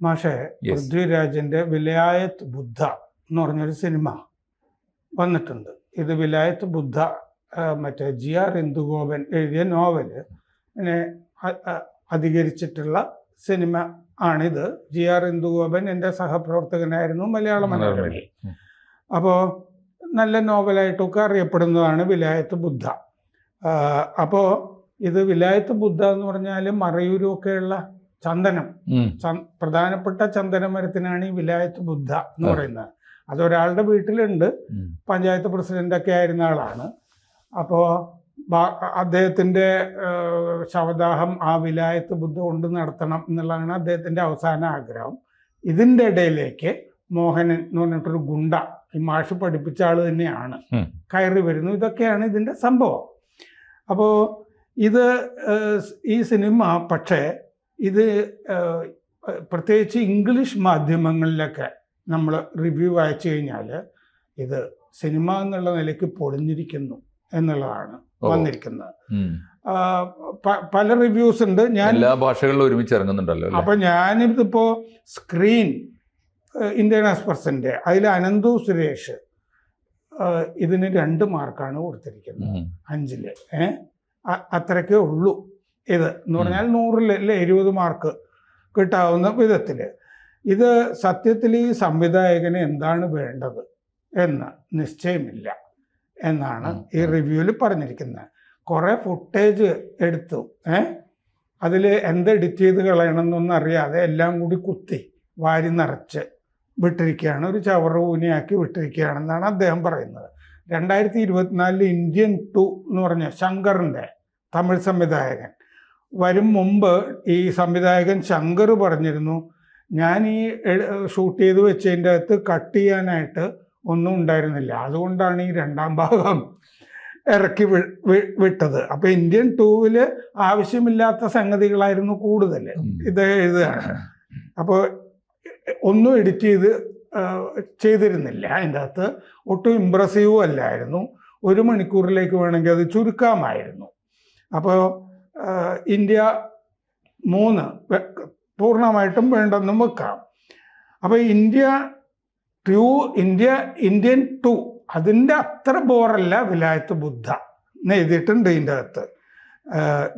മാഷെ, പൃഥ്വിരാജിന്റെ വിലായത്ത് ബുദ്ധ എന്ന് പറഞ്ഞൊരു സിനിമ വന്നിട്ടുണ്ട്. ഇത് വിലായത്ത് ബുദ്ധ മറ്റേ GR ഇന്ദുഗോപൻ എഴുതിയ നോവല് അധികരിച്ചിട്ടുള്ള സിനിമ ആണിത്. GR ഇന്ദുഗോപൻ എൻ്റെ സഹപ്രവർത്തകനായിരുന്നു മലയാള മനോരമയിൽ. അപ്പോൾ നല്ല നോവലായിട്ടൊക്കെ അറിയപ്പെടുന്നതാണ് വിലായത്ത് ബുദ്ധ. അപ്പോൾ ഇത് വിലായത്ത് ബുദ്ധ എന്ന് പറഞ്ഞാൽ മറയൂരൊക്കെയുള്ള ചന്ദനം, പ്രധാനപ്പെട്ട ചന്ദന മരത്തിനാണ് ഈ വിലായത്ത് ബുദ്ധ എന്ന് പറയുന്നത്. അതൊരാളുടെ വീട്ടിലുണ്ട്. പഞ്ചായത്ത് പ്രസിഡന്റൊക്കെ ആയിരുന്ന ആളാണ്. അപ്പോൾ അദ്ദേഹത്തിൻ്റെ ശവദാഹം ആ വിലായത്ത് ബുദ്ധ കൊണ്ട് നടത്തണം എന്നുള്ളതാണ് അദ്ദേഹത്തിൻ്റെ അവസാന ആഗ്രഹം. ഇതിൻ്റെ ഇടയിലേക്ക് മോഹനൻ എന്ന് പറഞ്ഞിട്ടൊരു ഗുണ്ട, ഈ മാഷ് പഠിപ്പിച്ച ആൾ തന്നെയാണ്, കയറി വരുന്നു. ഇതൊക്കെയാണ് ഇതിൻ്റെ സംഭവം. അപ്പോൾ ഈ സിനിമ പക്ഷേ ഇത് പ്രത്യേകിച്ച് ഇംഗ്ലീഷ് മാധ്യമങ്ങളിലൊക്കെ നമ്മൾ റിവ്യൂ വായിച്ചു കഴിഞ്ഞാൽ ഇത് സിനിമ എന്നുള്ള നിലയ്ക്ക് പൊളിഞ്ഞിരിക്കുന്നു എന്നുള്ളതാണ് വന്നിരിക്കുന്നത്. പല റിവ്യൂസ് ഉണ്ട്. ഞാൻ എല്ലാ ഭാഷകളിലും ഒരുമിച്ച് ഇറങ്ങുന്നുണ്ടല്ലോ. അപ്പൊ ഞാനിതിപ്പോ സ്ക്രീൻ ഇന്ത്യൻ എക്സ്പ്രസിന്റെ അതിൽ അനന്തു സുരേഷ് ഇതിന് 2 മാർക്കാണ് കൊടുത്തിരിക്കുന്നത് 5-ല്. അത്രയ്ക്കേ ഉള്ളൂ ഇത് എന്ന് പറഞ്ഞാൽ 100-ൽ 20 മാർക്ക് കിട്ടാവുന്ന വിധത്തിൽ. ഇത് സത്യത്തിൽ ഈ സംവിധായകന് എന്താണ് വേണ്ടത് എന്ന് നിശ്ചയമില്ല എന്നാണ് ഈ റിവ്യൂവിൽ പറഞ്ഞിരിക്കുന്നത്. കുറേ ഫുട്ടേജ് എടുത്തു, അതിൽ എന്ത് എഡിറ്റ് ചെയ്ത് കളയണമെന്നൊന്നും അറിയാതെ എല്ലാം കൂടി കുത്തി വാരി നിറച്ച് വിട്ടിരിക്കുകയാണ്, ഒരു ചവറൂനിയാക്കി വിട്ടിരിക്കുകയാണെന്നാണ് അദ്ദേഹം പറയുന്നത്. 2024 ഇന്ത്യൻ 2 എന്ന് പറഞ്ഞ ശങ്കറിൻ്റെ തമിഴ് സംവിധായകൻ വരും മുമ്പ് ഈ സംവിധായകൻ ശങ്കർ പറഞ്ഞിരുന്നു, ഞാൻ ഈ ഷൂട്ട് ചെയ്ത് വെച്ചതിൻ്റെ അകത്ത് കട്ട് ചെയ്യാനായിട്ട് ഒന്നും ഉണ്ടായിരുന്നില്ല, അതുകൊണ്ടാണ് ഈ 2ാം ഭാഗം ഇറക്കി വിട്ടത്. അപ്പോൾ ഇന്ത്യൻ 2-ൽ ആവശ്യമില്ലാത്ത സംഗതികളായിരുന്നു കൂടുതൽ ഇത് എഴുതുകയാണ്. അപ്പോൾ ഒന്നും എഡിറ്റ് ചെയ്തിരുന്നില്ല. അതിൻ്റെ അകത്ത് ഒട്ടും ഇമ്പ്രസീവും അല്ലായിരുന്നു. 1 മണിക്കൂറിലേക്ക് വേണമെങ്കിൽ അത് ചുരുക്കാമായിരുന്നു. അപ്പോൾ ഇന്ത്യ 3 പൂർണ്ണമായിട്ടും വേണ്ടെന്നും വെക്കാം. അപ്പോൾ ഇന്ത്യൻ 2 അതിൻ്റെ അത്ര ബോറല്ല വിലായത്ത് ബുദ്ധ എന്ന് എഴുതിയിട്ടുണ്ട്. ഇതിൻ്റെ അകത്ത്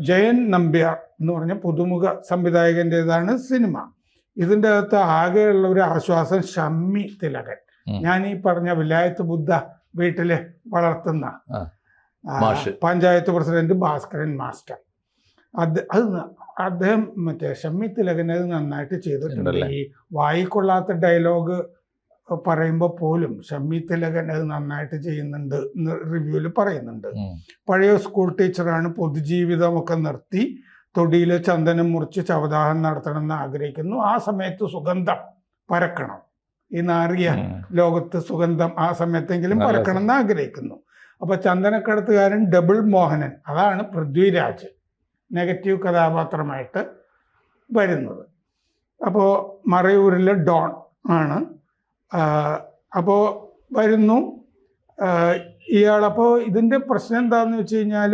ജയൻ നമ്പ്യാർ എന്ന് പറഞ്ഞ പുതുമുഖ സംവിധായകൻ്റെതാണ് സിനിമ. ഇതിൻ്റെ അകത്ത് ആകെയുള്ള ഒരു ആശ്വാസം ഷമ്മി തിലകൻ, ഞാൻ ഈ പറഞ്ഞ വിലായത്ത് ബുദ്ധ വീട്ടിൽ വളർത്തുന്ന പഞ്ചായത്ത് പ്രസിഡന്റ് ഭാസ്കരൻ മാസ്റ്റർ, അദ്ദേഹം മറ്റേ ഷമ്മി തിലകൻ അത് നന്നായിട്ട് ചെയ്തിട്ടുണ്ട്. ഈ വായിക്കൊള്ളാത്ത ഡയലോഗ് പറയുമ്പോൾ പോലും ഷമ്മി തിലകൻ അത് നന്നായിട്ട് ചെയ്യുന്നുണ്ട് എന്ന് റിവ്യൂവിൽ പറയുന്നുണ്ട്. പഴയ സ്കൂൾ ടീച്ചറാണ്, പൊതുജീവിതമൊക്കെ നിർത്തി തൊടിയിൽ ചന്ദനം മുറിച്ച് ശവദാഹം നടത്തണമെന്ന് ആഗ്രഹിക്കുന്നു. ആ സമയത്ത് സുഗന്ധം പരക്കണം, ഈ നാറിയ ലോകത്ത് സുഗന്ധം ആ സമയത്തെങ്കിലും പരക്കണം എന്ന് ആഗ്രഹിക്കുന്നു. അപ്പോൾ ചന്ദനക്കടത്തുകാരൻ ഡബിൾ മോഹനൻ, അതാണ് പൃഥ്വിരാജ് നെഗറ്റീവ് കഥാപാത്രമായിട്ട് വരുന്നത്. അപ്പോൾ മറയൂരിലെ ഡോൺ ആണ്. അപ്പോൾ വരുന്നു ഇയാളപ്പോൾ ഇതിൻ്റെ പ്രശ്നം എന്താണെന്ന് വെച്ച് കഴിഞ്ഞാൽ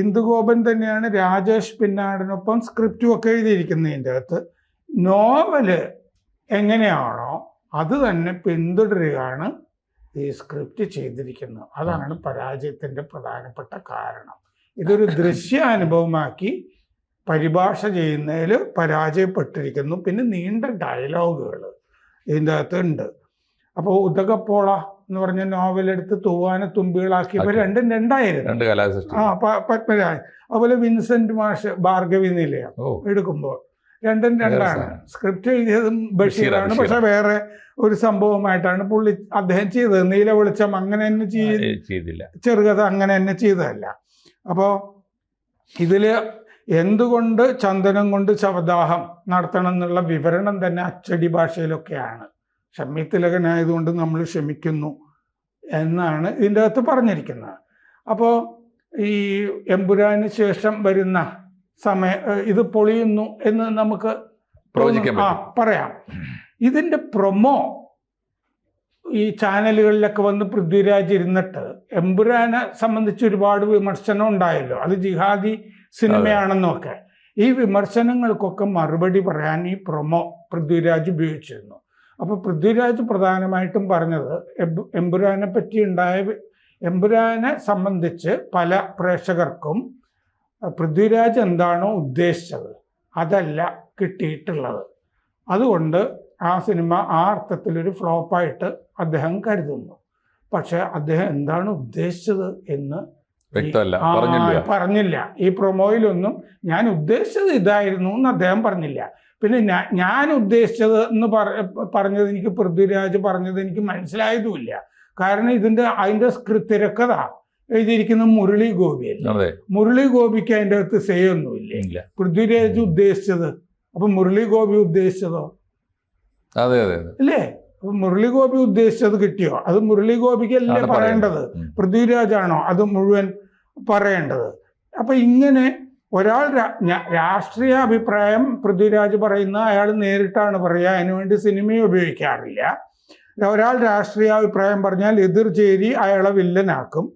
ഇന്ദുഗോപൻ തന്നെയാണ് രാജേഷ് പിന്നാടിനൊപ്പം സ്ക്രിപ്റ്റും ഒക്കെ എഴുതിയിരിക്കുന്നതിൻ്റെ അകത്ത്. നോവല് എങ്ങനെയാണോ അത് തന്നെ പിന്തുടരുകയാണ് ഈ സ്ക്രിപ്റ്റ് ചെയ്തിരിക്കുന്നത്. അതാണ് പരാജയത്തിൻ്റെ പ്രധാനപ്പെട്ട കാരണം. ഇതൊരു ദൃശ്യാനുഭവമാക്കി പരിഭാഷ ചെയ്യുന്നതിൽ പരാജയപ്പെട്ടിരിക്കുന്നു. പിന്നെ നീണ്ട ഡയലോഗുകൾ ഇതിൻ്റെ അകത്ത് ഉണ്ട്. അപ്പോൾ ഉദകപ്പോള എന്ന് പറഞ്ഞ നോവലെടുത്ത് തൂവാന തുമ്പികളാക്കിയപ്പോൾ 2 2ആയിരുന്നു. പത്മരാജൻ, അതുപോലെ വിൻസെന്റ് മാഷ് ഭാർഗവി നിലയം എടുക്കുമ്പോൾ 2 2ആണ്. സ്ക്രിപ്റ്റ് എഴുതിയതും ബഷീറാണ്, പക്ഷെ വേറെ ഒരു സംഭവമായിട്ടാണ് അദ്ദേഹം ചെയ്തത്. നീല വെളിച്ചം അങ്ങനെ തന്നെ ചെയ്തില്ല, ചെറുകഥ അങ്ങനെ തന്നെ ചെയ്തതല്ല. അപ്പോൾ ഇതിൽ എന്തുകൊണ്ട് ചന്ദനം കൊണ്ട് ശവദാഹം നടത്തണം എന്നുള്ള വിവരണം തന്നെ അച്ചടി ഭാഷയിലൊക്കെയാണ്. ഷമ്മി തിലകനായതുകൊണ്ട് നമ്മൾ ക്ഷമിക്കുന്നു എന്നാണ് ഇതിൻ്റെ അകത്ത് പറഞ്ഞിരിക്കുന്നത്. അപ്പോൾ ഈ എമ്പുരാന് ശേഷം വരുന്ന ഇത് പൊളിയുന്നു എന്ന് നമുക്ക് പറയാം. ഇതിൻ്റെ പ്രൊമോ ഈ ചാനലുകളിലൊക്കെ വന്ന് പൃഥ്വിരാജ് ഇരുന്നിട്ട് എമ്പുരാനെ സംബന്ധിച്ച് ഒരുപാട് വിമർശനം ഉണ്ടായല്ലോ, അത് ജിഹാദി സിനിമയാണെന്നൊക്കെ. ഈ വിമർശനങ്ങൾക്കൊക്കെ മറുപടി പറയാൻ ഈ പ്രൊമോ പൃഥ്വിരാജ് ഉപയോഗിച്ചിരുന്നു. അപ്പോൾ പൃഥ്വിരാജ് പ്രധാനമായിട്ടും പറഞ്ഞത് എമ്പുരാനെ പറ്റി എമ്പുരാനെ സംബന്ധിച്ച് പല പ്രേക്ഷകർക്കും പൃഥ്വിരാജ് എന്താണോ ഉദ്ദേശിച്ചത് അതല്ല കിട്ടിയിട്ടുള്ളത്. അതുകൊണ്ട് ആ സിനിമ ആ അർത്ഥത്തിലൊരു ഫ്ലോപ്പായിട്ട് അദ്ദേഹം കരുതുന്നു. പക്ഷെ അദ്ദേഹം എന്താണ് ഉദ്ദേശിച്ചത് എന്ന് പറഞ്ഞില്ല. ഈ പ്രൊമോയിലൊന്നും ഞാൻ ഉദ്ദേശിച്ചത് ഇതായിരുന്നു എന്ന് അദ്ദേഹം പറഞ്ഞില്ല. പിന്നെ ഞാൻ ഉദ്ദേശിച്ചത് എന്ന് പറഞ്ഞത് എനിക്ക് പൃഥ്വിരാജ് പറഞ്ഞത് എനിക്ക് മനസ്സിലായതുമില്ല. കാരണം അതിൻ്റെ തിരക്കഥ എഴുതിയിരിക്കുന്ന മുരളി ഗോപിയല്ലേ. മുരളി ഗോപിക്ക് അതിൻ്റെ അകത്ത് ഒന്നുമില്ല. പൃഥ്വിരാജ് ഉദ്ദേശിച്ചത് അപ്പൊ മുരളി ഗോപി ഉദ്ദേശിച്ചതോ? അല്ലേ? അപ്പൊ മുരളി ഗോപി ഉദ്ദേശിച്ചത് കിട്ടിയോ? അത് മുരളി ഗോപിക്കല്ലേ പറയേണ്ടത്? പൃഥ്വിരാജാണോ അത് മുഴുവൻ പറയേണ്ടത്? അപ്പൊ ഇങ്ങനെ ഒരാൾ രാഷ്ട്രീയ അഭിപ്രായം പൃഥ്വിരാജ് പറയുന്ന അയാൾ നേരിട്ടാണ് പറയുക. അതിനുവേണ്ടി സിനിമയെ ഉപയോഗിക്കാറില്ല. ഒരാൾ രാഷ്ട്രീയ അഭിപ്രായം പറഞ്ഞാൽ എതിർ ചേരി അയാളെ വില്ലനാക്കും,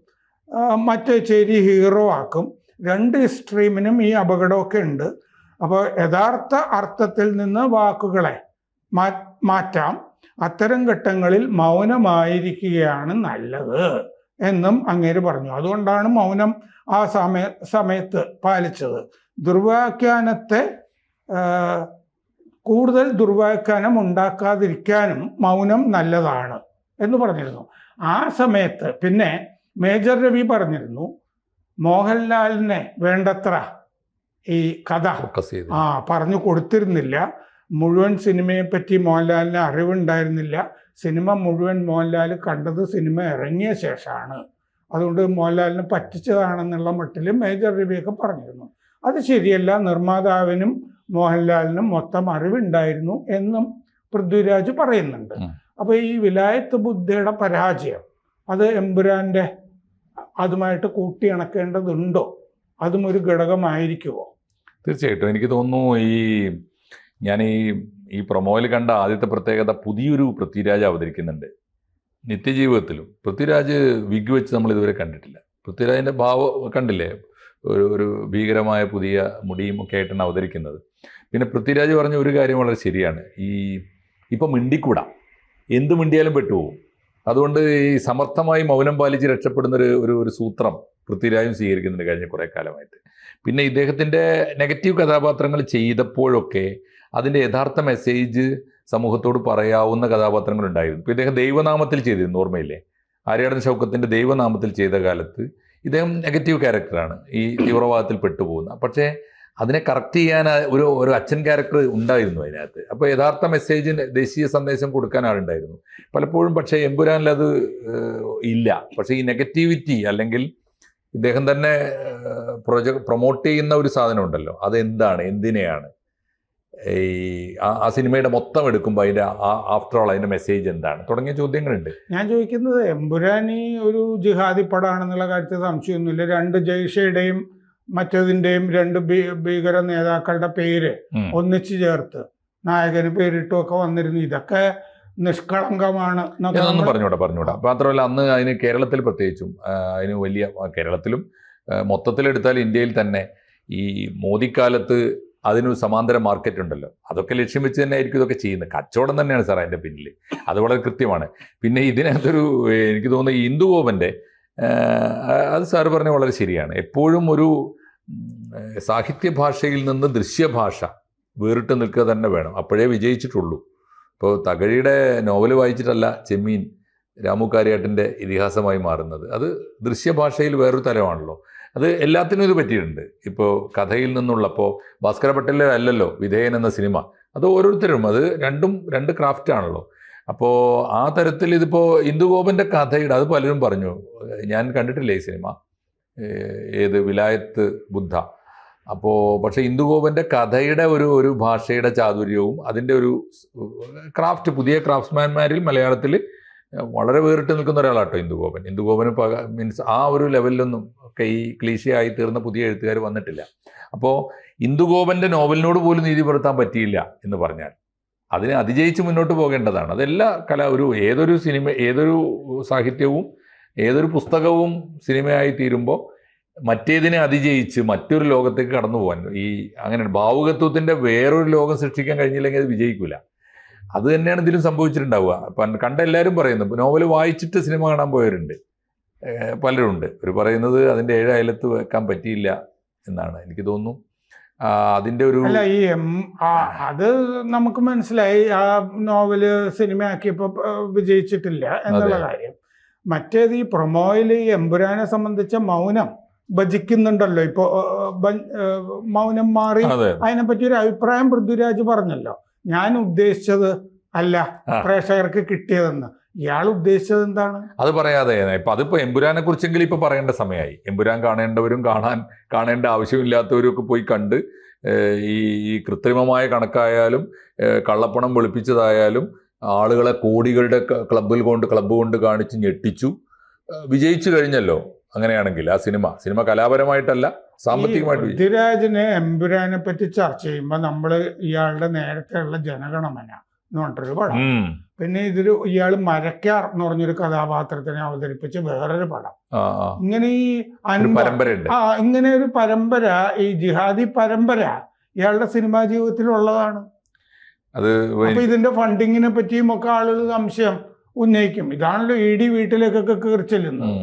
മറ്റേ ചേരി ഹീറോ ആക്കും. രണ്ട് എക്സ്ട്രീമിനും ഈ അപകടമൊക്കെ ഉണ്ട്. അപ്പോൾ യഥാർത്ഥ അർത്ഥത്തിൽ നിന്ന് വാക്കുകളെ മാറ്റാം. അത്തരം ഘട്ടങ്ങളിൽ മൗനമായിരിക്കുകയാണ് നല്ലത് എന്നും അങ്ങേര് പറഞ്ഞു. അതുകൊണ്ടാണ് മൗനം ആ സമയത്ത് പാലിച്ചത്. ദുർവ്യാഖ്യാനത്തെ കൂടുതൽ ദുർവ്യാഖ്യാനം ഉണ്ടാക്കാതിരിക്കാനും മൗനം നല്ലതാണ് എന്ന് പറഞ്ഞിരുന്നു ആ സമയത്ത്. പിന്നെ മേജർ രവി പറഞ്ഞിരുന്നു മോഹൻലാലിനെ വേണ്ടത്ര ഈ കഥ പറഞ്ഞു കൊടുത്തിരുന്നില്ല. മുഴുവൻ സിനിമയെപ്പറ്റി മോഹൻലാലിന് അറിവുണ്ടായിരുന്നില്ല. സിനിമ മുഴുവൻ മോഹൻലാൽ കണ്ടത് സിനിമ ഇറങ്ങിയ ശേഷമാണ്. അതുകൊണ്ട് മോഹൻലാലിനെ പറ്റിച്ചതാണെന്നുള്ള മട്ടിൽ മേജർ രവിയൊക്കെ പറഞ്ഞിരുന്നു. അത് ശരിയല്ല. നിർമ്മാതാവിനും മോഹൻലാലിനും മൊത്തം അറിവുണ്ടായിരുന്നു എന്നും പൃഥ്വിരാജ് പറയുന്നുണ്ട്. അപ്പോൾ ഈ വിലായത്ത് ബുദ്ധയുടെ പരാജയം അത് എമ്പുരാൻ്റെ അതുമായിട്ട് കൂട്ടിയിണക്കേണ്ടതുണ്ടോ? അതും ഒരു ഘടകമായിരിക്കുമോ? തീർച്ചയായിട്ടും. എനിക്ക് തോന്നുന്നു ഞാൻ ഈ പ്രൊമോയിൽ കണ്ട ആദ്യത്തെ പ്രത്യേകത പുതിയൊരു പൃഥ്വിരാജ് അവതരിക്കുന്നുണ്ട്. നിത്യജീവിതത്തിലും പൃഥ്വിരാജ് വിഗ് വെച്ച് നമ്മൾ ഇതുവരെ കണ്ടിട്ടില്ല. പൃഥ്വിരാജിൻ്റെ ഭാവം കണ്ടില്ലേ? ഒരു ഭീകരമായ പുതിയ മുടിയും ഒക്കെ ആയിട്ടാണ് അവതരിക്കുന്നത്. പിന്നെ പൃഥ്വിരാജ് പറഞ്ഞ ഒരു കാര്യം വളരെ ശരിയാണ്. ഇപ്പം മിണ്ടിക്കൂടാ, എന്ത് മിണ്ടിയാലും പെട്ടുപോകും. അതുകൊണ്ട് ഈ സമർത്ഥമായി മൗനം പാലിച്ച് രക്ഷപ്പെടുന്ന ഒരു സൂത്രം പൃഥ്വിരാജും സ്വീകരിക്കുന്നുണ്ട് കഴിഞ്ഞ കുറേ കാലമായിട്ട്. പിന്നെ ഇദ്ദേഹത്തിൻ്റെ നെഗറ്റീവ് കഥാപാത്രങ്ങൾ ചെയ്തപ്പോഴൊക്കെ അതിൻ്റെ യഥാർത്ഥ മെസ്സേജ് സമൂഹത്തോട് പറയാവുന്ന കഥാപാത്രങ്ങളുണ്ടായിരുന്നു. ഇപ്പോൾ ഇദ്ദേഹം ദൈവനാമത്തിൽ ചെയ്തിരുന്നു, ഓർമ്മയില്ലേ? ആര്യാടൻ ഷൗക്കത്തിൻ്റെ ദൈവനാമത്തിൽ ചെയ്ത കാലത്ത് ഇദ്ദേഹം നെഗറ്റീവ് ക്യാരക്ടറാണ്, ഈ തീവ്രവാദത്തിൽ പെട്ടുപോകുന്ന. പക്ഷേ അതിനെ കറക്റ്റ് ചെയ്യാൻ ഒരു അച്ഛൻ ക്യാരക്ടർ ഉണ്ടായിരുന്നു അതിനകത്ത്. അപ്പോൾ യഥാർത്ഥ മെസ്സേജ്, ദേശീയ സന്ദേശം കൊടുക്കാൻ ആളുണ്ടായിരുന്നു പലപ്പോഴും. പക്ഷേ എമ്പുരാനിൽ അത് ഇല്ല. പക്ഷേ ഈ നെഗറ്റിവിറ്റി അല്ലെങ്കിൽ ഇദ്ദേഹം തന്നെ പ്രൊമോട്ട് ചെയ്യുന്ന ഒരു സാധനം ഉണ്ടല്ലോ, അതെന്താണ്, എന്തിനെയാണ്, ആ സിനിമയുടെ മൊത്തം എടുക്കുമ്പോൾ അതിൻ്റെ ആഫ്റ്റർ ഓൾ അതിൻ്റെ മെസ്സേജ് എന്താണ് തുടങ്ങിയ ചോദ്യങ്ങളുണ്ട്. ഞാൻ ചോദിക്കുന്നത് എമ്പുരാനി ഒരു ജിഹാദി പടമാണെന്നുള്ള കാര്യത്തിൽ സംശയമൊന്നുമില്ല. രണ്ട് ജയ്ഷയുടെയും മറ്റതിൻ്റെയും രണ്ട് ഭീകര നേതാക്കളുടെ പേര് ഒന്നിച്ചു ചേർത്ത് നായകന് പേരിട്ടുമൊക്കെ വന്നിരുന്നു. ഇതൊക്കെ നിഷ്കളങ്കമാണ് എന്നൊന്നും പറഞ്ഞൂടാ. മാത്രമല്ല അന്ന് അതിന് കേരളത്തിൽ പ്രത്യേകിച്ചും അതിന് വലിയ, കേരളത്തിലും മൊത്തത്തിലെടുത്താൽ ഇന്ത്യയിൽ തന്നെ ഈ മോദിക്കാലത്ത് അതിനൊരു സമാന്തര മാർക്കറ്റ് ഉണ്ടല്ലോ. അതൊക്കെ ലക്ഷ്യം വെച്ച് തന്നെ ആയിരിക്കും ഇതൊക്കെ ചെയ്യുന്നത്. കച്ചവടം തന്നെയാണ് സാർ അതിൻ്റെ പിന്നിൽ. അത് വളരെ കൃത്യമാണ്. പിന്നെ ഇതിനകത്തൊരു എനിക്ക് തോന്നുന്നു ഈ ഇന്ദുഗോപൻ്റെ അത് സാറ് പറഞ്ഞ വളരെ ശരിയാണ്. എപ്പോഴും ഒരു സാഹിത്യ ഭാഷയിൽ നിന്ന് ദൃശ്യഭാഷ വേറിട്ട് നിൽക്കുക തന്നെ വേണം. അപ്പോഴേ വിജയിച്ചിട്ടുള്ളൂ. ഇപ്പോൾ തകഴിയുടെ നോവൽ വായിച്ചിട്ടല്ല ചെമ്മീൻ രാമു കാര്യാട്ടിൻ്റെ ഇതിഹാസമായി മാറുന്നത്. അത് ദൃശ്യഭാഷയിൽ വേറൊരു തലമാണല്ലോ. അത് എല്ലാത്തിനും ഇത് പറ്റിയിട്ടുണ്ട്. ഇപ്പോൾ കഥയിൽ നിന്നുള്ളപ്പോൾ ഭാസ്കര പട്ടേലിൻ്റെ അല്ലല്ലോ വിധേയൻ എന്ന സിനിമ, അത് ഓരോരുത്തരും അത് രണ്ട് ക്രാഫ്റ്റാണല്ലോ. അപ്പോൾ ആ തരത്തിൽ ഇതിപ്പോൾ ഇന്ദുഗോപൻ്റെ കഥയുടെ അത് പലരും പറഞ്ഞു. ഞാൻ കണ്ടിട്ടില്ല ഈ സിനിമ, ഏത് വിലായത്ത് ബുദ്ധ. അപ്പോൾ പക്ഷേ ഇന്ദുഗോപൻ്റെ കഥയുടെ ഒരു ഭാഷയുടെ ചാതുര്യവും അതിൻ്റെ ഒരു ക്രാഫ്റ്റ്, പുതിയ ക്രാഫ്റ്റ്സ്മാൻമാരിൽ മലയാളത്തിൽ വളരെ വേറിട്ട് നിൽക്കുന്ന ഒരാളാട്ടോ ഇന്ദുഗോപന് മീൻസ് ആ ഒരു ലെവലിലൊന്നും ഒക്കെ ഈ ക്ലീശയായി തീർന്ന പുതിയ എഴുത്തുകാർ വന്നിട്ടില്ല. അപ്പോൾ ഇന്ദുഗോപൻ്റെ നോവലിനോട് പോലും നീതി പുലർത്താൻ പറ്റിയില്ല എന്ന് പറഞ്ഞാൽ അതിനെ അതിജയിച്ച് മുന്നോട്ട് പോകേണ്ടതാണ്. അതെല്ലാ ഏതൊരു സിനിമ, ഏതൊരു സാഹിത്യവും ഏതൊരു പുസ്തകവും സിനിമയായി തീരുമ്പോൾ മറ്റേതിനെ അതിജയിച്ച് മറ്റൊരു ലോകത്തേക്ക് കടന്നു പോകാൻ അങ്ങനെയാണ് ഭാവുകത്വത്തിന്റെ വേറൊരു ലോകം സൃഷ്ടിക്കാൻ കഴിഞ്ഞില്ലെങ്കിൽ അത് വിജയിക്കില്ല. അത് തന്നെയാണ് ഇതിലും സംഭവിച്ചിട്ടുണ്ടാവുക. കണ്ട എല്ലാവരും പറയുന്നു, നോവൽ വായിച്ചിട്ട് സിനിമ കാണാൻ പോയവരുണ്ട്, പലരുണ്ട്. ഒരു പറയുന്നത് അതിൻ്റെ 7 അയലത്ത് വെക്കാൻ പറ്റിയില്ല എന്നാണ് എനിക്ക് തോന്നുന്നു. അതിൻ്റെ ഒരു അല്ല, അത് നമുക്ക് മനസ്സിലായി. ആ നോവല് സിനിമയാക്കിയപ്പോൾ വിജയിച്ചിട്ടില്ല എന്നുള്ള കാര്യം. മറ്റേത് ഈ പ്രൊമോയിൽ ഈ എമ്പുരാനെ സംബന്ധിച്ച മൗനം ഭജിക്കുന്നുണ്ടല്ലോ. ഇപ്പൊ മൗനം മാറി അതിനെപ്പറ്റി ഒരു അഭിപ്രായം പൃഥ്വിരാജ് പറഞ്ഞല്ലോ. ഞാൻ ഉദ്ദേശിച്ചത് അല്ല പ്രേക്ഷകർക്ക് കിട്ടിയതെന്ന്. ഇയാൾ ഉദ്ദേശിച്ചത് എന്താണ് അത് പറയാതെ. അതിപ്പോ എമ്പുരാനെ കുറിച്ചെങ്കിലും ഇപ്പൊ പറയേണ്ട സമയമായി. എമ്പുരാൻ കാണേണ്ടവരും കാണേണ്ട ആവശ്യമില്ലാത്തവരും ഒക്കെ പോയി കണ്ട് ഈ കൃത്രിമമായ കണക്കായാലും കള്ളപ്പണം വെളുപ്പിച്ചതായാലും ആളുകളെ കോടികളുടെ ക്ലബ്ബ് കൊണ്ട് കാണിച്ച് ഞെട്ടിച്ചു, വിജയിച്ചു കഴിഞ്ഞല്ലോ. അങ്ങനെയാണെങ്കിൽ ആ സിനിമ കലാപരമായിട്ടല്ല, സാമ്പത്തികമായിട്ട്. പൃഥ്വിരാജിനെ എമ്പുരാനെ പറ്റി ചർച്ച ചെയ്യുമ്പോൾ നമ്മള് ഇയാളുടെ നേരത്തെയുള്ള ജനഗണമന എന്ന് പറഞ്ഞിട്ടൊരു പടം, പിന്നെ ഇയാൾ മരക്കാർ എന്ന് പറഞ്ഞൊരു കഥാപാത്രത്തിനെ അവതരിപ്പിച്ച് വേറൊരു പടം, ഇങ്ങനെ ഈ ഇങ്ങനെ ഒരു പരമ്പര, ഈ ജിഹാദി പരമ്പര ഇയാളുടെ സിനിമാ ജീവിതത്തിലുള്ളതാണ്. അപ്പൊ ഇതിന്റെ ഫണ്ടിങ്ങിനെ പറ്റിയും ഒക്കെ ആളുകൾ സംശയം ഉന്നയിക്കും. ഇതാണല്ലോ ED വീട്ടിലേക്കൊക്കെ കയറി ചെല്ലുന്നത്.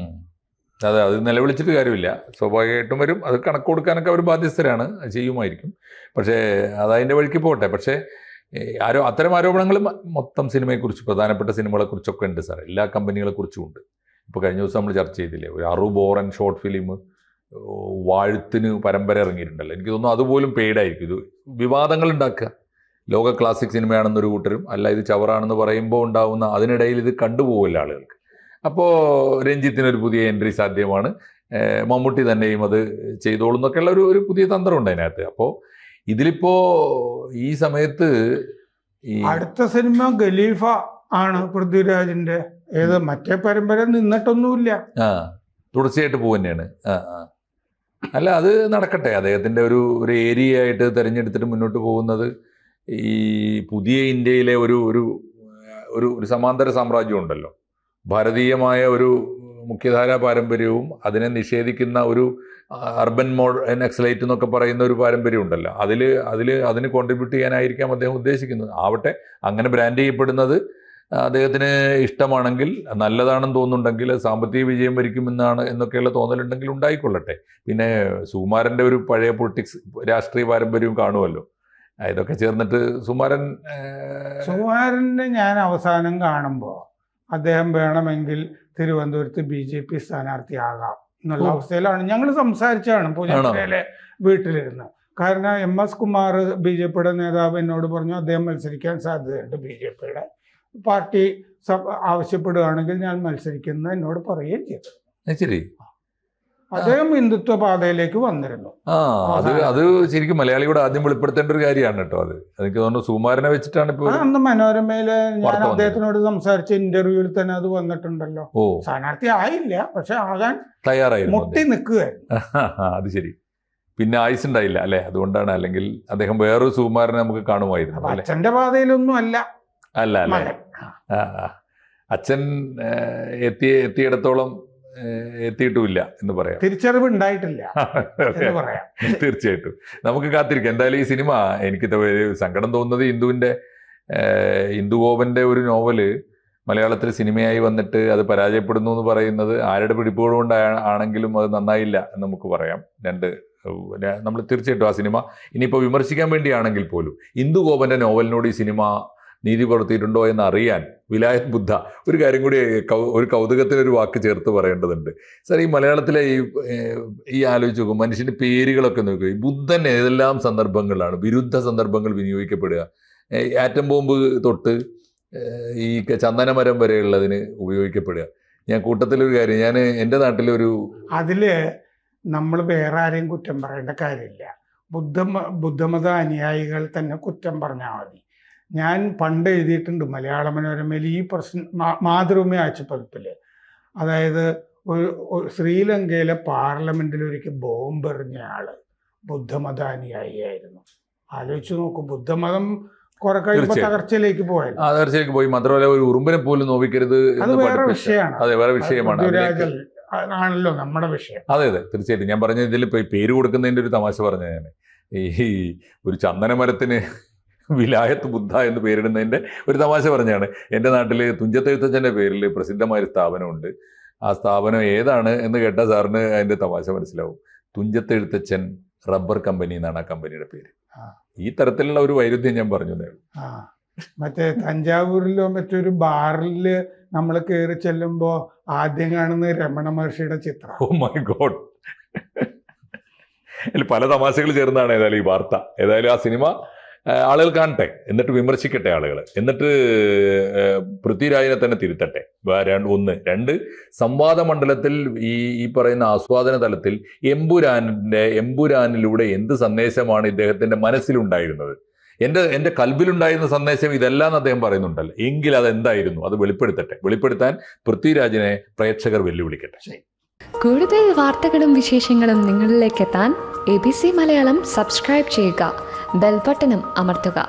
അതെ, അത് നിലവിളിച്ചിട്ട് കാര്യമില്ല. സ്വാഭാവികമായിട്ടും വരും. അത് കണക്ക് കൊടുക്കാനൊക്കെ അവർ ബാധ്യസ്ഥരാണ്, ചെയ്യുമായിരിക്കും. പക്ഷേ അതതിൻ്റെ വഴിക്ക് പോട്ടെ. പക്ഷേ അത്തരം ആരോപണങ്ങൾ മൊത്തം സിനിമയെക്കുറിച്ച്, പ്രധാനപ്പെട്ട സിനിമകളെക്കുറിച്ചൊക്കെ ഉണ്ട് സാർ. എല്ലാ കമ്പനികളെക്കുറിച്ചും ഉണ്ട്. ഇപ്പോൾ കഴിഞ്ഞ ദിവസം നമ്മൾ ചർച്ച ചെയ്തില്ലേ, ഒരു അറുബോറൻ ഷോർട്ട് ഫിലിം വാഴ്ത്തിന് പരമ്പര ഇറങ്ങിയിട്ടുണ്ടല്ലോ. എനിക്ക് തോന്നുന്നു അതുപോലും പെയ്ഡായിരിക്കും. ഇത് വിവാദങ്ങൾ ഉണ്ടാക്കുക. ലോക ക്ലാസിക് സിനിമയാണെന്നൊരു കൂട്ടരും, അല്ല ഇത് ചവറാണെന്ന് പറയുമ്പോൾ ഉണ്ടാവുന്ന അതിനിടയിൽ ഇത് കണ്ടുപോകില്ല ആളുകൾക്ക്. അപ്പോൾ രഞ്ജിത്തിനൊരു പുതിയ എൻട്രി സാധ്യമാണ്, മമ്മൂട്ടി തന്നെയും അത് ചെയ്തോളും എന്നൊക്കെയുള്ള ഒരു പുതിയ തന്ത്രമുണ്ട് അതിനകത്ത്. അപ്പോൾ ഇതിലിപ്പോ ഈ സമയത്ത് അടുത്ത സിനിമ ഖലീഫ ആണ് പൃഥ്വിരാജിന്റെ. ഏത് മറ്റേ പരമ്പര നിന്നിട്ടൊന്നുമില്ല, തുടർച്ചയായിട്ട് പോവുകയാണ്. അല്ല, അത് നടക്കട്ടെ. അദ്ദേഹത്തിന്റെ ഒരു ഏരിയ ആയിട്ട് തിരഞ്ഞെടുത്തിട്ട് മുന്നോട്ട് പോകുന്നത് ഈ പുതിയ ഇന്ത്യയിലെ ഒരു സമാന്തര സാമ്രാജ്യം ഉണ്ടല്ലോ. ഭാരതീയമായ ഒരു മുഖ്യധാരാ പാരമ്പര്യവും അതിനെ നിഷേധിക്കുന്ന ഒരു അർബൻ നക്സലൈറ്റ് എന്നൊക്കെ പറയുന്ന ഒരു പാരമ്പര്യം ഉണ്ടല്ലോ. അതിന് കോൺട്രിബ്യൂട്ട് ചെയ്യാനായിരിക്കാം അദ്ദേഹം ഉദ്ദേശിക്കുന്നത്. ആവട്ടെ, അങ്ങനെ ബ്രാൻഡ് ചെയ്യപ്പെടുന്നത് അദ്ദേഹത്തിന് ഇഷ്ടമാണെങ്കിൽ, നല്ലതാണെന്ന് തോന്നുന്നുണ്ടെങ്കിൽ, സാമ്പത്തിക വിജയം എന്നൊക്കെയുള്ള തോന്നലുണ്ടെങ്കിൽ ഉണ്ടായിക്കൊള്ളട്ടെ. പിന്നെ സുകുമാരൻ്റെ ഒരു പഴയ പൊളിറ്റിക്സ് രാഷ്ട്രീയ പാരമ്പര്യവും കാണുമല്ലോ. ഇതൊക്കെ ചേർന്നിട്ട് സുകുമാരനെ ഞാൻ അവസാനം കാണുമ്പോൾ അദ്ദേഹം വേണമെങ്കിൽ തിരുവനന്തപുരത്ത് BJP സ്ഥാനാർത്ഥിയാകാം എന്നുള്ള അവസ്ഥയിലാണ് ഞങ്ങൾ സംസാരിച്ചാണ് പൂജപ്പുരയിലെ വീട്ടിലിരുന്ന്. കാരണം MS കുമാർ BJPയുടെ നേതാവ് എന്നോട് പറഞ്ഞു അദ്ദേഹം മത്സരിക്കാൻ സാധ്യതയുണ്ട്, BJPയുടെ പാർട്ടി ആവശ്യപ്പെടുകയാണെങ്കിൽ ഞാൻ മത്സരിക്കുന്നത് എന്നോട് പറയുകയും ചെയ്തു. ശരി, അദ്ദേഹം ഹിന്ദുത്വ പാതയിലേക്ക് വന്നിരുന്നു. അത് ശരിക്കും മലയാളിയോട് ആദ്യം വെളിപ്പെടുത്തേണ്ട ഒരു കാര്യമാണ് കേട്ടോ. അത് എനിക്ക് തോന്നുന്നു സുകുമാരനെ വെച്ചിട്ടാണ് ഇപ്പോൾ അന്ന് മനോരമയില് ഞാൻ അദ്ദേഹത്തിനോട് സംസാരിച്ച ഇന്റർവ്യൂവിൽ തന്നെ അത് വന്നിട്ടുണ്ടല്ലോ. സ്ഥാനാർത്ഥി ആയില്ല, പക്ഷെ ആകാൻ തയ്യാറായി മുട്ടി നിൽക്കുകയായിരുന്നു. അത് ശരി, പിന്നെ ആയുസ് ഉണ്ടായില്ല അല്ലെ? അതുകൊണ്ടാണ്. അല്ലെങ്കിൽ അദ്ദേഹം വേറൊരു സുകുമാരനെ നമുക്ക് കാണുമായിരുന്നു. അച്ഛന്റെ പാതയിലൊന്നും അല്ല അല്ലേ? അച്ഛൻ എത്തിയിടത്തോളം എത്തിയിട്ടുമില്ല എന്ന് പറയാം. തിരിച്ചറിവ് ഉണ്ടായിട്ടില്ല എന്ന് പറയാം. തീർച്ചയായിട്ടും നമുക്ക് കാത്തിരിക്കാം. എന്തായാലും ഈ സിനിമ എനിക്ക് സങ്കടം തോന്നുന്നത് ഇന്ദു ഗോപന്റെ ഒരു നോവല് മലയാളത്തിൽ സിനിമയായി വന്നിട്ട് അത് പരാജയപ്പെടുന്നു എന്ന് പറയുന്നത് ആരുടെ പിടിപ്പുകൾ കൊണ്ടാണെങ്കിലും അത് നന്നായില്ല എന്ന് നമുക്ക് പറയാം. നമ്മൾ തീർച്ചയായിട്ടും ആ സിനിമ ഇനിയിപ്പോൾ വിമർശിക്കാൻ വേണ്ടിയാണെങ്കിൽ പോലും ഇന്ദു ഗോപന്റെ നോവലിനോട് ഈ സിനിമ നീതി പുലർത്തിയിട്ടുണ്ടോ എന്ന് അറിയാൻ വിലായത്ത് ബുദ്ധ ഒരു കാര്യം കൂടി, ഒരു കൗതുകത്തിനൊരു വാക്ക് ചേർത്ത് പറയേണ്ടതുണ്ട് സാർ. ഈ മലയാളത്തിലെ ഈ ആലോചിച്ച് നോക്കും, മനുഷ്യൻ്റെ പേരുകളൊക്കെ നോക്കുക. ഈ ബുദ്ധൻ ഏതെല്ലാം സന്ദർഭങ്ങളിലാണ് വിരുദ്ധ സന്ദർഭങ്ങൾ വിനിയോഗിക്കപ്പെടുക. ആറ്റം ബോംബ് തൊട്ട് ഈ ചന്ദനമരം വരെയുള്ളതിന് ഉപയോഗിക്കപ്പെടുക. ഞാൻ കൂട്ടത്തിലൊരു കാര്യം, ഞാൻ എൻ്റെ നാട്ടിലൊരു അതില് നമ്മൾ വേറെ ആരെയും കുറ്റം പറയേണ്ട കാര്യമില്ല. ബുദ്ധമത അനുയായികൾ തന്നെ കുറ്റം പറഞ്ഞാൽ മതി. ഞാൻ പണ്ട് എഴുതിയിട്ടുണ്ട് മലയാള മനോരമയിൽ ഈ പ്രശ്നം, മാതൃഭൂമി ആഴ്ചപ്പതിപ്പില്. അതായത് ഒരു ശ്രീലങ്കയിലെ പാർലമെന്റിൽ ഒരിക്കൽ ബോംബെറിഞ്ഞ ആള് ബുദ്ധമത അനുയായിയായിരുന്നു. ആലോചിച്ച് നോക്കൂ, ബുദ്ധമതം കുറെ കഴിയുമ്പോൾ തകർച്ചയിലേക്ക് പോയി. മാത്രമല്ല ഒരു ഉറുമ്പിനെ പോലും നോവിക്കരുത്. അത് വേറെ വിഷയമാണ്. അതെ, വേറെ വിഷയമാണ്. പൃഥ്വിരാജ് ആണല്ലോ നമ്മുടെ വിഷയം. അതെ അതെ തീർച്ചയായിട്ടും. ഞാൻ പറഞ്ഞ ഇതിൽ ഇപ്പോൾ പേര് കൊടുക്കുന്നതിൻ്റെ ഒരു തമാശ പറഞ്ഞ ഞാൻ ഈ ഒരു ചന്ദനമരത്തിന് വിലായത്ത് ബുദ്ധ എന്ന് പേരിടുന്നതിൻ്റെ ഒരു തമാശ പറഞ്ഞാണ്. എൻ്റെ നാട്ടിൽ തുഞ്ചത്തെഴുത്തച്ഛൻ്റെ പേരിൽ പ്രസിദ്ധമായൊരു സ്ഥാപനമുണ്ട്. ആ സ്ഥാപനം ഏതാണ് എന്ന് കേട്ടാൽ സാറിന് അതിൻ്റെ തമാശ മനസ്സിലാവും. തുഞ്ചത്തെഴുത്തച്ഛൻ റബ്ബർ കമ്പനി എന്നാണ് ആ കമ്പനിയുടെ പേര്. ഈ തരത്തിലുള്ള ഒരു വൈരുദ്ധ്യം ഞാൻ പറഞ്ഞു. മറ്റേ തഞ്ചാവൂരിലോ മറ്റൊരു ബാറിൽ നമ്മൾ കയറി ചെല്ലുമ്പോൾ ആദ്യം കാണുന്ന രമണ മഹർഷിയുടെ ചിത്രം. Oh my god. പല തമാശകൾ ചേർന്നാണ് ഏതായാലും ഈ വാർത്ത. ഏതായാലും ആ സിനിമ ആളുകൾ കാണട്ടെ, എന്നിട്ട് വിമർശിക്കട്ടെ ആളുകൾ, എന്നിട്ട് പൃഥ്വിരാജിനെ തന്നെ തിരുത്തട്ടെ. രണ്ട് സംവാദ മണ്ഡലത്തിൽ ഈ പറയുന്ന ആസ്വാദന തലത്തിൽ എമ്പുരാനിലൂടെ എന്ത് സന്ദേശമാണ് ഇദ്ദേഹത്തിന്റെ മനസ്സിലുണ്ടായിരുന്നത്, എൻ്റെ കൽബിലുണ്ടായിരുന്ന സന്ദേശം ഇതെല്ലാം അദ്ദേഹം പറയുന്നുണ്ടല്ലോ, എങ്കിൽ അതെന്തായിരുന്നു, അത് വെളിപ്പെടുത്താൻ പൃഥ്വിരാജിനെ പ്രേക്ഷകർ വെല്ലുവിളിക്കട്ടെ. കൂടുതൽ വാർത്തകളും വിശേഷങ്ങളും നിങ്ങളിലേക്ക് എത്താൻ ABC മലയാളം സബ്സ്ക്രൈബ് ചെയ്യുക, ബെൽ ബട്ടണും അമർത്തുക.